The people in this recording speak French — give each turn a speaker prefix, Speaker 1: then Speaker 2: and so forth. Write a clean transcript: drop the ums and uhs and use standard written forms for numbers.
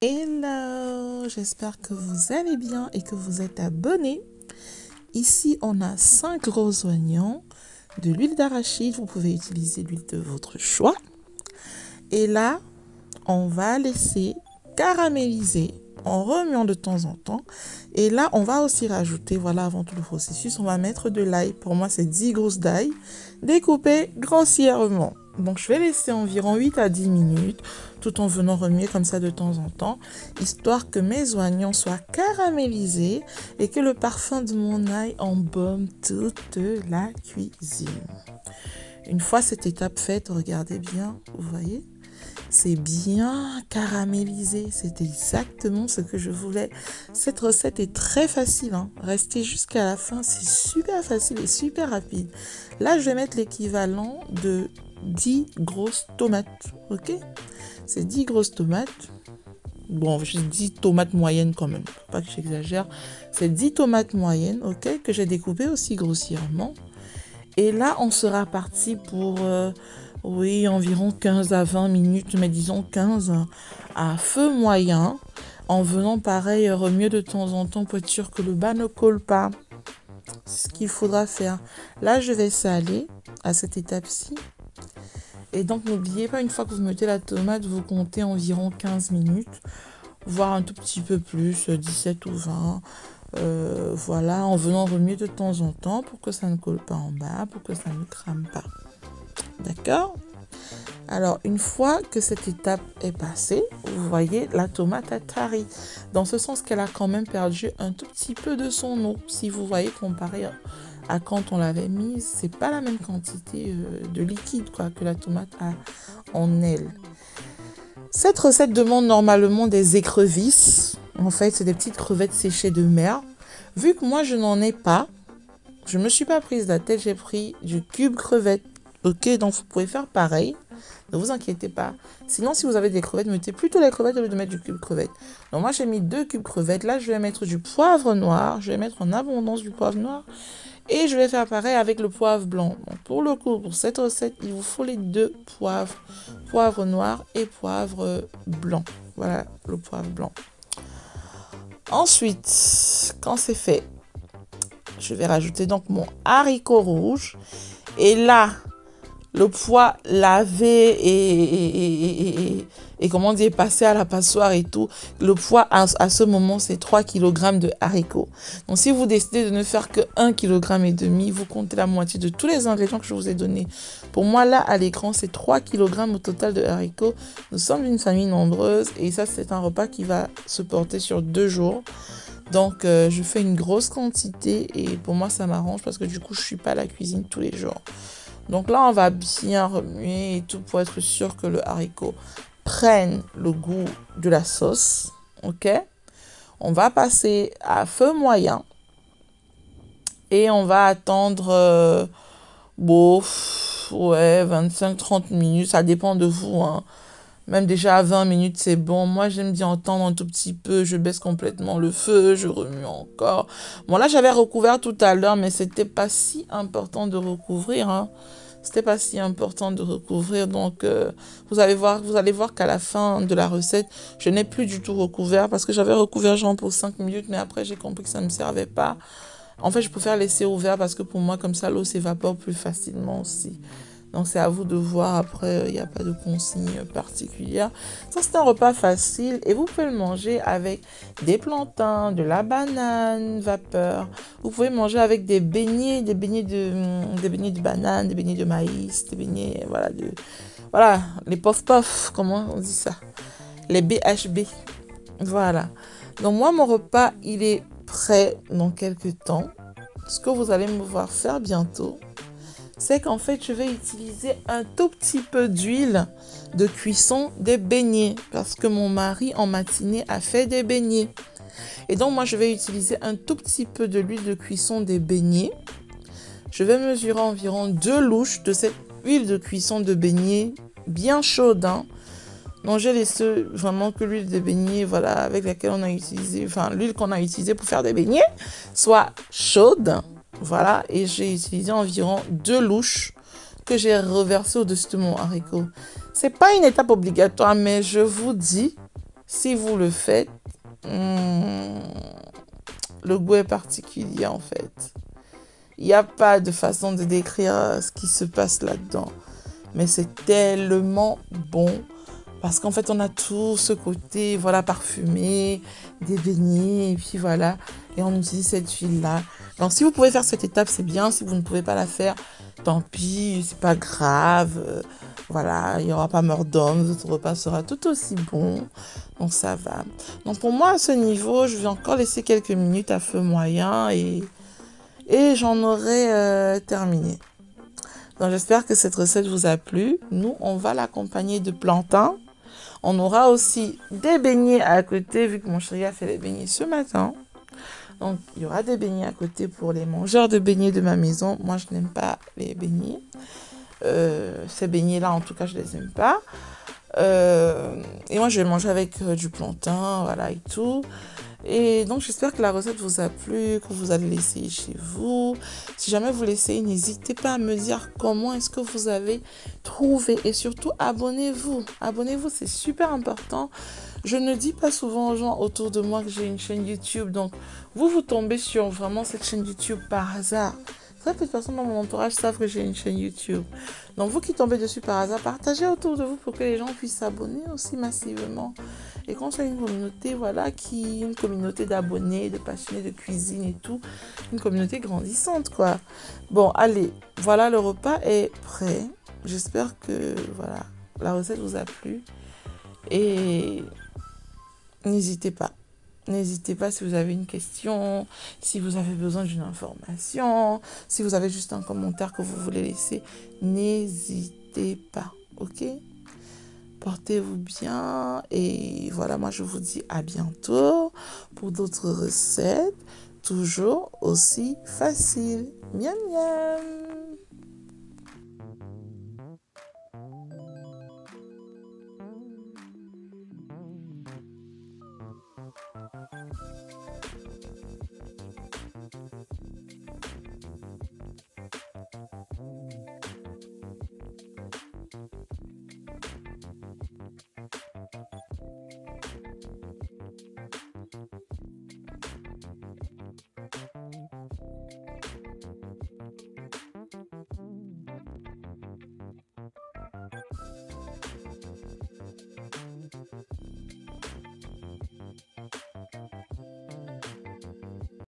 Speaker 1: Hello, j'espère que vous allez bien et que vous êtes abonnés. Ici, on a 5 gros oignons, de l'huile d'arachide, vous pouvez utiliser l'huile de votre choix. Et là, on va laisser caraméliser en remuant de temps en temps. Et là, on va aussi rajouter, voilà, avant tout le processus, on va mettre de l'ail. Pour moi, c'est 10 gousses d'ail découpées grossièrement. Donc, je vais laisser environ 8 à 10 minutes, tout en venant remuer comme ça de temps en temps, histoire que mes oignons soient caramélisés et que le parfum de mon ail embaume toute la cuisine. Une fois cette étape faite, regardez bien, vous voyez, c'est bien caramélisé, c'est exactement ce que je voulais. Cette recette est très facile, hein. Restez jusqu'à la fin, c'est super facile et super rapide. Là, je vais mettre l'équivalent de 10 grosses tomates, ok? C'est 10 grosses tomates. Bon, je dis tomates moyennes quand même, faut pas que j'exagère. C'est 10 tomates moyennes, ok? Que j'ai découpées aussi grossièrement. Et là, on sera parti pour, oui, environ 15 à 20 minutes, mais disons 15 à feu moyen, en venant pareil remuer de temps en temps pour être sûr que le bas ne colle pas. C'est ce qu'il faudra faire. Là, je vais saler à cette étape-ci. Et donc, n'oubliez pas, une fois que vous mettez la tomate, vous comptez environ 15 minutes, voire un tout petit peu plus, 17 ou 20. Voilà, en venant remuer de temps en temps pour que ça ne colle pas en bas, pour que ça ne crame pas. D'accord? Alors, une fois que cette étape est passée, vous voyez, la tomate a tari. Dans ce sens qu'elle a quand même perdu un tout petit peu de son eau. Si vous voyez, comparé à quand on l'avait mise, c'est pas la même quantité de liquide quoi, que la tomate a en elle. Cette recette demande normalement des écrevisses. En fait, c'est des petites crevettes séchées de mer. Vu que moi, je n'en ai pas, je ne me suis pas prise la tête, j'ai pris du cube crevette. Ok, donc vous pouvez faire pareil. Ne vous inquiétez pas. Sinon, si vous avez des crevettes, mettez plutôt les crevettes au lieu de mettre du cube crevette. Donc moi, j'ai mis 2 cubes crevettes. Là, je vais mettre du poivre noir. Je vais mettre en abondance du poivre noir. Et je vais faire pareil avec le poivre blanc. Donc pour le coup, pour cette recette, il vous faut les 2 poivres. Poivre noir et poivre blanc. Voilà, le poivre blanc. Ensuite, quand c'est fait, je vais rajouter donc mon haricot rouge. Et là, le pois lavé et comment dire, passé à la passoire et tout. Le poids à ce moment, c'est 3 kg de haricots. Donc, si vous décidez de ne faire que 1,5 kg, vous comptez la moitié de tous les ingrédients que je vous ai donnés. Pour moi, là, à l'écran, c'est 3 kg au total de haricots. Nous sommes une famille nombreuse et ça, c'est un repas qui va se porter sur 2 jours. Donc, je fais une grosse quantité et pour moi, ça m'arrange parce que du coup, je ne suis pas à la cuisine tous les jours. Donc là, on va bien remuer et tout pour être sûr que le haricot prenne le goût de la sauce. Ok? On va passer à feu moyen et on va attendre ouais, 25-30 minutes. Ça dépend de vous, hein. Même déjà à 20 minutes, c'est bon. Moi, j'aime bien entendre un tout petit peu. Je baisse complètement le feu. Je remue encore. Bon, là, j'avais recouvert tout à l'heure, mais c'était pas si important de recouvrir, hein. C'était pas si important de recouvrir. Donc, vous allez voir qu'à la fin de la recette, je n'ai plus du tout recouvert parce que j'avais recouvert genre pour 5 minutes, mais après, j'ai compris que ça ne me servait pas. En fait, je préfère laisser ouvert parce que pour moi, comme ça, l'eau s'évapore plus facilement aussi. Donc, c'est à vous de voir. Après, il n'y a pas de consigne particulière. Ça, c'est un repas facile et vous pouvez le manger avec des plantains, de la banane vapeur. Vous pouvez manger avec des beignets de banane, des beignets de maïs, des beignets, voilà, les puff-puff, comment on dit ça? Les BHB. Voilà. Donc, moi, mon repas, il est prêt dans quelques temps. Ce que vous allez me voir faire bientôt, c'est qu'en fait, je vais utiliser un tout petit peu d'huile de cuisson des beignets parce que mon mari, en matinée, a fait des beignets. Et donc, moi, je vais utiliser un tout petit peu de l'huile de cuisson des beignets. Je vais mesurer environ 2 louches de cette huile de cuisson de beignets bien chaude, hein. Donc, j'ai laissé vraiment que l'huile de beignets, voilà, avec laquelle on a utilisé, enfin, l'huile qu'on a utilisée pour faire des beignets, soit chaude. Voilà, et j'ai utilisé environ 2 louches que j'ai reversées au-dessus de mon haricot. C'est pas une étape obligatoire, mais je vous dis, Si vous le faites, le goût est particulier en fait. Il n'y a pas de façon de décrire ce qui se passe là-dedans. Mais c'est tellement bon. Parce qu'en fait, on a tout ce côté, voilà, parfumé, des beignets, et puis voilà. Et on utilise cette huile-là. Donc, si vous pouvez faire cette étape, c'est bien. Si vous ne pouvez pas la faire, tant pis, c'est pas grave. Voilà, il n'y aura pas mort d'homme. Votre repas sera tout aussi bon. Donc, ça va. Donc, pour moi, à ce niveau, je vais encore laisser quelques minutes à feu moyen et j'en aurai terminé. Donc, j'espère que cette recette vous a plu. Nous, on va l'accompagner de plantain. On aura aussi des beignets à côté, vu que mon chéri a fait les beignets ce matin. Donc, il y aura des beignets à côté pour les mangeurs de beignets de ma maison. Moi, je n'aime pas les beignets. Ces beignets-là, en tout cas, je les aime pas. Et moi, je vais manger avec du plantain, voilà, et tout. Et donc, j'espère que la recette vous a plu, que vous allez l'essayer chez vous. Si jamais vous l'essayez, n'hésitez pas à me dire comment est-ce que vous avez trouvé. Et surtout, abonnez-vous. Abonnez-vous, c'est super important. Je ne dis pas souvent aux gens autour de moi que j'ai une chaîne YouTube. Donc, vous tombez sur vraiment cette chaîne YouTube par hasard. Très peu de personnes dans mon entourage savent que j'ai une chaîne YouTube. Donc, vous qui tombez dessus par hasard, partagez autour de vous pour que les gens puissent s'abonner aussi massivement. Et qu'on soit une communauté, voilà, une communauté d'abonnés, de passionnés de cuisine et tout. Une communauté grandissante, quoi. Bon, allez, voilà, le repas est prêt. J'espère que, voilà, la recette vous a plu. Et n'hésitez pas. N'hésitez pas si vous avez une question, si vous avez besoin d'une information, si vous avez juste un commentaire que vous voulez laisser. N'hésitez pas, ok ? Portez-vous bien et voilà, moi je vous dis à bientôt pour d'autres recettes, toujours aussi faciles. Miam miam!